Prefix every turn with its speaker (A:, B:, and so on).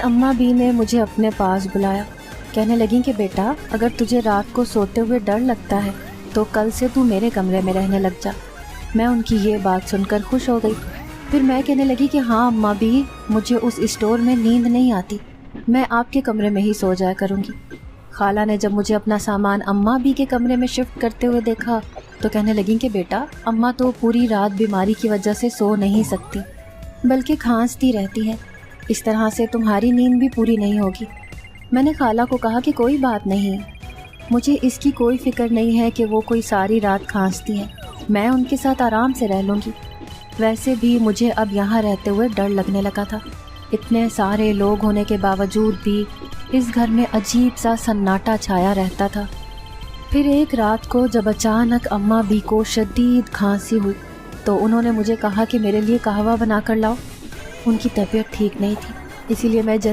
A: अम्मा भी ने मुझे अपने पास बुलाया। कहने लगी कि बेटा, अगर तुझे रात को सोते हुए डर लगता है तो कल से तू मेरे कमरे में रहने लग जा। मैं उनकी ये बात सुनकर खुश हो गई। फिर मैं कहने लगी कि हाँ अम्मा भी, मुझे उस स्टोर में नींद नहीं आती, मैं आपके कमरे में ही सो जाया करूँगी। खाला ने जब मुझे अपना सामान अम्मा भी के कमरे में शिफ्ट करते हुए देखा तो कहने लगी कि बेटा, अम्मा तो पूरी रात बीमारी की वजह से सो नहीं सकती, बल्कि खांसती रहती है। इस तरह से तुम्हारी नींद भी पूरी नहीं होगी। मैंने खाला को कहा कि कोई बात नहीं, मुझे इसकी कोई फ़िक्र नहीं है कि वो कोई सारी रात खांसती हैं, मैं उनके साथ आराम से रह लूँगी। वैसे भी मुझे अब यहाँ रहते हुए डर लगने लगा था। इतने सारे लोग होने के बावजूद भी इस घर में अजीब सा सन्नाटा छाया रहता था। फिर एक रात को जब अचानक अम्मा भी को शदीद खांसी हुई तो उन्होंने मुझे कहा कि मेरे लिए कहवा बना कर लाओ। उनकी तबीयत ठीक नहीं थी, इसीलिए मैं जल्दी